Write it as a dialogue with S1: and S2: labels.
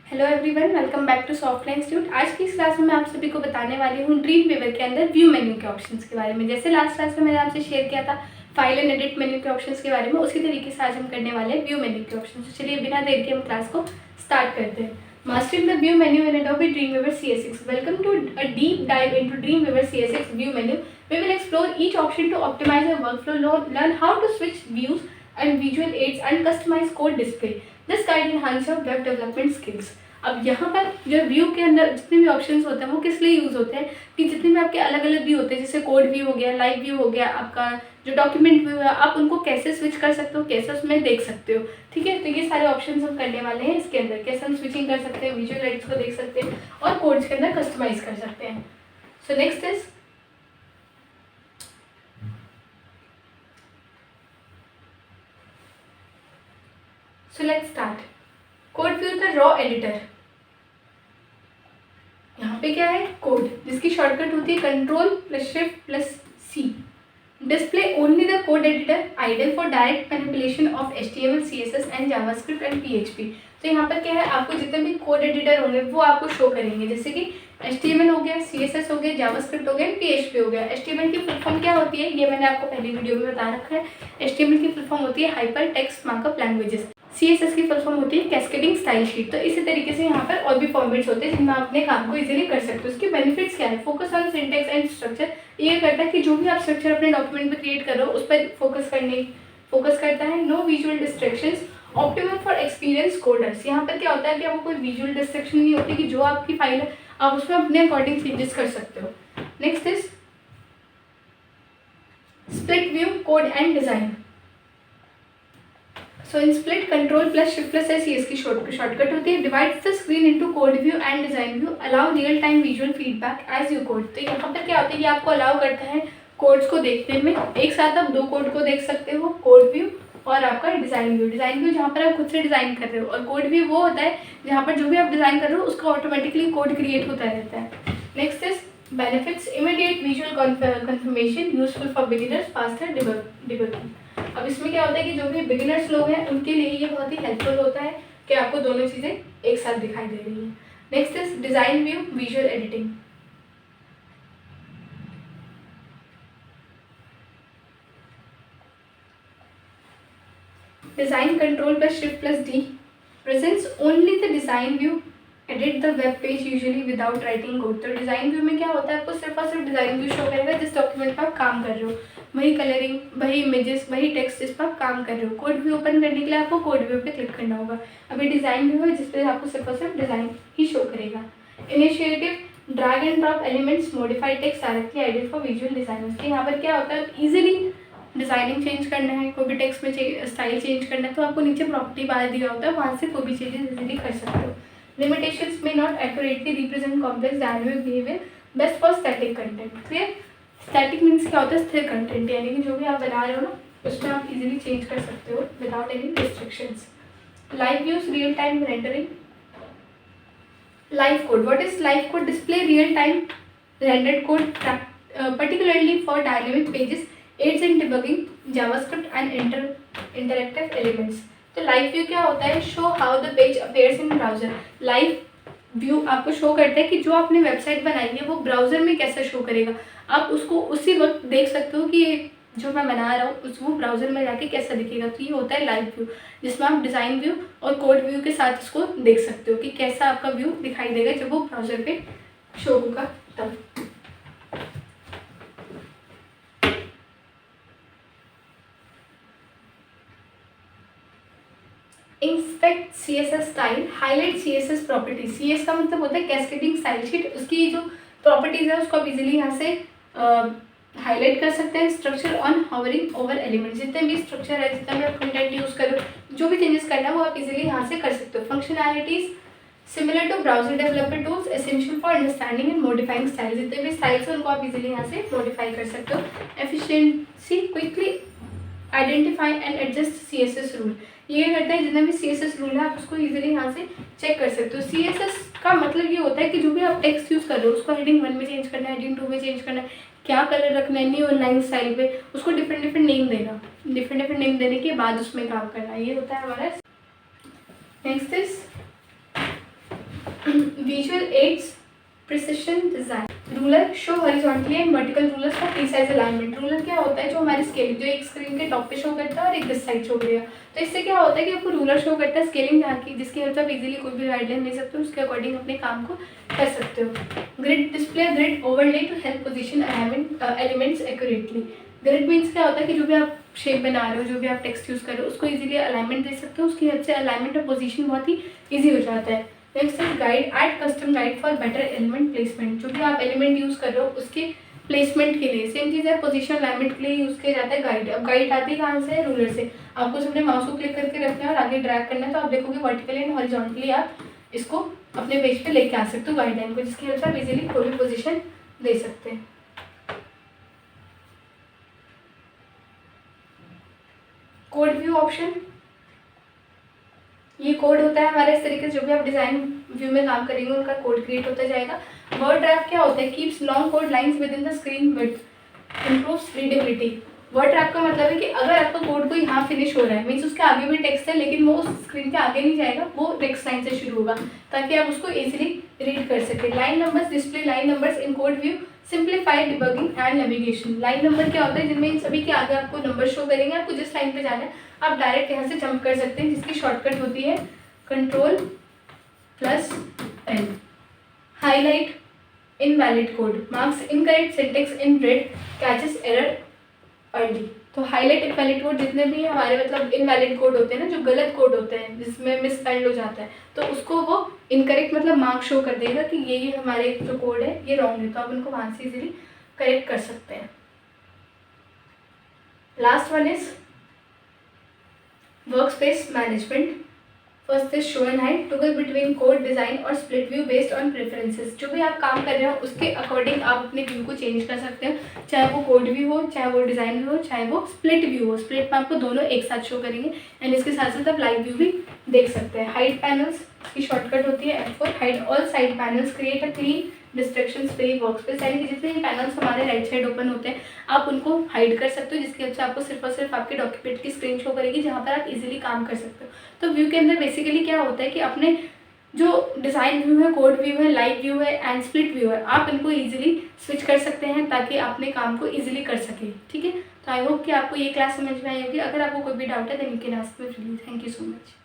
S1: Hello everyone, welcome back to Softline institute. आज की इस क्लास में मैं आप सभी को बताने वाली हूँ ड्रीम वीवर के अंदर व्यू मेन्यू के ऑप्शंस के बारे में। जैसे लास्ट क्लास में मैंने आपसे शेयर किया था फाइल एंड एडिट मेन्यू के ऑप्शंस के बारे में, उसी तरीके से आज हम करने वाले हैं व्यू मेन्यू के ऑप्शन। तो चलिए बिना देर के हम क्लास को स्टार्ट करते हैं। Mastering the view menu in Adobe Dreamweaver CS6। Welcome to a deep dive into Dreamweaver CS6 view menu. We will explore each option to optimize your workflow, learn how to switch views and visual aids and customize code display. This guide enhance your web development skills. अब यहाँ पर जो view के अंदर जितने भी options होते हैं वो किस लिए यूज़ होते हैं कि जितने भी आपके अलग अलग व्यू होते हैं, जैसे कोड व्यू हो गया, लाइव व्यू हो गया, आपका जो डॉक्यूमेंट व्यू है, आप उनको कैसे स्विच कर सकते हो, कैसे उसमें देख सकते हो। ठीक है, तो ये सारे ऑप्शंस हम करने वाले हैं इसके अंदर। कैसे हम स्विचिंग कर सकते हैं, विजुअल एड्स को देख सकते हैं और कोड्स के अंदर कस्टमाइज कर सकते हैं। So next is So let's start. Code view the raw editor. यहाँ पे क्या है, कोड जिसकी शॉर्टकट होती है Ctrl+Shift+C। Display only the code editor, ideal for direct manipulation of HTML, CSS and JavaScript and PHP। तो यहाँ पर क्या है, आपको जितने भी कोड एडिटर होंगे वो आपको शो करेंगे, जैसे कि HTML हो गया, CSS हो गया, जावास्क्रिप्ट हो गया, PHP हो गया। HTML की फुल फॉर्म क्या होती है, ये मैंने आपको पहली वीडियो में बता रखा है। HTML की फुल फॉर्म होती है hyper text markup languages. CSS की फुल फॉर्म होती है कैस्केडिंग स्टाइल शीट। तो इसी तरीके से यहाँ पर और भी फॉर्मेट्स होते हैं जिनमें आप अपने काम को इजीली कर सकते हो। इसके बेनिफिट्स क्या है, focus on syntax and structure. ये करता है कि जो भी आप स्ट्रक्चर अपने डॉक्यूमेंट में क्रिएट कर रहे हो उस पर फोकस करता है। No visual distractions, optimum for experience coders. यहाँ पर क्या होता है कि आपको कोई विजुअल डिस्ट्रैक्शन नहीं होती, कि जो आपकी फाइल है आप उसमें अपने अकॉर्डिंग चेंजेस कर सकते हो। Next is split view code and design. So in split Ctrl+Shift+S इसकी शॉर्टकट होती है। Divides the screen into code view and design view, allow real time visual feedback as you code. तो यहाँ पर क्या होता है, ये आपको अलाउ करता है कोड्स को देखने में। एक साथ आप दो कोड को देख सकते हो, कोड व्यू और आपका डिज़ाइन व्यू। डिज़ाइन व्यू जहाँ पर आप खुद से डिज़ाइन कर रहे हो, और कोड व्यू वो होता है जहाँ पर जो भी आप डिज़ाइन कर रहे हो उसका ऑटोमेटिकली कोड क्रिएट होता रहता है। Next is benefits, immediate visual confirmation, useful for beginners, faster debugging. अब इसमें क्या होता है कि जो भी बिगिनर्स लोग हैं उनके लिए ये बहुत ही हेल्पफुल होता है कि आपको दोनों चीज़ें एक साथ दिखाई दे रही हैं। Next is design view visual editing. Design Ctrl+Shift+D presents only the design view, edit the web page usually without writing code। तो डिज़ाइन व्यू में क्या होता है, आपको सिर्फ और सिर्फ डिज़ाइन व्यू शो करेगा जिस डॉक्यूमेंट पर आप काम कर रहे हो, वही कलरिंग, वही इमेजेस, वही टेक्स्ट जिस पर आप काम कर रहे हो। कोड व्यू ओपन करने के लिए आपको कोड व्यू पे क्लिक करना होगा। अभी डिज़ाइन व्यू है जिस पर आपको सिर्फ और सिर्फ डिज़ाइन ही शो करेगा। Initiative drag and drop elements, modify text directly ideal for visual designers. के यहाँ पर क्या होता है, ईजिली डिज़ाइनिंग चेंज करना है, कोई भी टेक्स्ट में स्टाइल चेंज करना है तो आपको नीचे प्रॉपर्टी बार दिया होता है, वहाँ से कोई भी चीज़ें इजीली कर सकते हो। लिमिटेशंस में not accurately represent complex dynamic behaviour, best for static content. Clear, static means क्या होता है, स्थिर कंटेंट, यानी कि जो भी आप बना रहे हो ना उसमें आप इजीली चेंज कर सकते हो without any restrictions. Live views real time rendering. Live code, what is live code, display real time rendered code particularly for dynamic pages, aids in debugging JavaScript and interactive elements। तो live view क्या होता है, show how the page appears in browser. Live view आपको show करता है कि जो आपने वेबसाइट बनाई है वो ब्राउजर में कैसे शो करेगा। आप उसको उसी वक्त देख सकते हो कि ये जो मैं बना रहा हूँ उस वो ब्राउजर में जाके कैसा दिखेगा। तो ये होता है लाइव व्यू, जिसमें आप डिज़ाइन व्यू और कोड व्यू के साथ इसको देख सकते हो कि कैसा आपका व्यू दिखाई देगा जब वो ब्राउजर पे शो होगा तब। Inspect CSS style, highlight CSS property. CS का मतलब होता है कैस्केडिंग स्टाइल शीट, उसकी जो प्रॉपर्टीज है उसको आप इजीली यहाँ से हाईलाइट कर सकते हैं। Structure on hovering over element, जितने भी स्ट्रक्चर है, जितना भी आप कंटेंट यूज़ करो, जो भी चेंजेस करना है वो आप इजीली यहाँ से कर सकते हो। Functionalities similar to browser developer tools, essential for understanding and modifying style. जितने भी स्टाइल्स हैं उनको आप इजीली यहाँ से मॉडिफाई कर सकते हो। Efficiency, quickly identify and adjust CSS rule. ये करता है जितने भी CSS रूल है आप उसको इजीली यहाँ से चेक कर सकते हो। CSS का मतलब ये होता है कि जो भी आप टेक्स्ट यूज़ कर रहे हो उसको हेडिंग 1 में चेंज करना है, हेडिंग 2 में चेंज करना है, क्या कलर रखना है, न्यू ऑनलाइन स्टाइल पे उसको डिफरेंट नेम देना, डिफरेंट नेम देने के बाद उसमें काम करना, ये होता है हमारा। Next is visual aids precision design. Ruler show horizontally and vertical rulers for precise alignment. Ruler क्या होता है, जो हमारी स्केलिंग जो एक स्क्रीन के टॉप पे शो करता है और एक दिस साइड शो करेगा। तो इससे क्या होता है कि आपको रूलर शो करता है स्केलिंग जहाँ की, जिसकी हेल्प से आप इजीली कोई भी गाइडलाइन ले सकते हो, उसके अकॉर्डिंग अपने काम को कर सकते हो। Grid display grid overlay to help position elements accurately. Grid means क्या होता है कि जो भी आप शेप बना रहे हो, जो भी आप टेक्स्ट यूज़ कर रहे हो, उसको इजीली अलाइनमेंट दे सकते हो, उसकी हेल्प से अलाइनमेंट और पोजीशन बहुत ही ईजी हो जाता है। Next is guide, add custom guide for better element placement. जो भी आप एलिमेंट यूज़ कर रहे हो उसके प्लेसमेंट के लिए सेम चीज़ है, पोजीशन अलाइनमेंट के लिए यूज़ किया जाता है गाइड। अब गाइड आती है कहाँ से, रूलर से। आपको सिर्फ माउस को क्लिक करके रखना है और आगे ड्रैग करना है, तो आप देखोगे वर्टिकली एंड हॉरिजॉन्टली आप इसको अपने पेज पे लेके आ सकते हो गाइडलाइन को, जिसकी हेल्प से आप इजीली कोई भी पोजीशन दे सकते हैं। कोड व्यू ऑप्शन, ये कोड होता है हमारे इस तरीके से, जो भी आप डिजाइन व्यू में काम करेंगे उनका कोड क्रिएट होता जाएगा। वर्ड ट्रैप क्या होता है, keeps long code lines with in the screen width, improves readability. Word trap का मतलब है कि अगर आपका कोड को यहाँ फिनिश हो रहा है, मीन्स उसके आगे भी टेक्स्ट है लेकिन वो उस स्क्रीन के आगे नहीं जाएगा, वो टेक्स्ट लाइन से शुरू होगा ताकि आप उसको इजीली रीड कर सके। Line numbers display line numbers in code view, simplified debugging and navigation. Line number क्या होता है, जिनमें इन सभी के आगे आपको नंबर शो करेंगे, आपको जिस लाइन पे जाना है आप डायरेक्ट यहाँ से जंप कर सकते हैं, जिसकी शॉर्टकट होती है Ctrl+L। Highlight invalid code, marks incorrect syntax in red, catches error early. तो हाईलाइट इनवैलिड कोड जितने भी हमारे मतलब इनवैलिड कोड होते हैं ना, जो गलत कोड होते हैं जिसमें मिसस्पेल्ड हो जाता है, तो उसको वो इनकरेक्ट मतलब मार्क शो कर देगा कि ये हमारे जो कोड है ये रॉन्ग है, तो आप उनको वहाँ से इजीली करेक्ट कर सकते हैं। Last one is workspace management. First is show and hide, toggle between code design और split view based on preferences. जो भी आप काम कर रहे हो उसके अकॉर्डिंग आप अपने व्यू को चेंज कर सकते हो, चाहे वो कोड व्यू हो, चाहे वो डिजाइन व्यू हो, चाहे वो स्प्लिट व्यू हो। स्प्लिट में आपको दोनों एक साथ शो करेंगे एंड इसके साथ साथ आप लाइव व्यू भी देख सकते हैं। हाइड पैनल्स की शॉर्टकट होती है F4। Hide all side panels, create a clean destruction free workspace. यानी कि जितने भी पैनल्स हमारे राइट साइड ओपन होते हैं आप उनको हाइड कर सकते हो, जिसकी वजह से आपको सिर्फ और सिर्फ आपके डॉक्यूमेंट की स्क्रीन शो करेगी जहाँ पर आप इजीली काम कर सकते हो। तो व्यू के अंदर बेसिकली क्या होता है कि अपने जो डिज़ाइन व्यू है, कोड व्यू है, लाइव व्यू है एंड स्प्लिट व्यू है, आप इनको इजीली स्विच कर सकते हैं ताकि अपने काम को इजीली कर सकें। ठीक है, तो आई होप कि आपको ये क्लास समझ में आई होगी। अगर आपको कोई भी डाउट है then you can ask me freely. Thank you so much.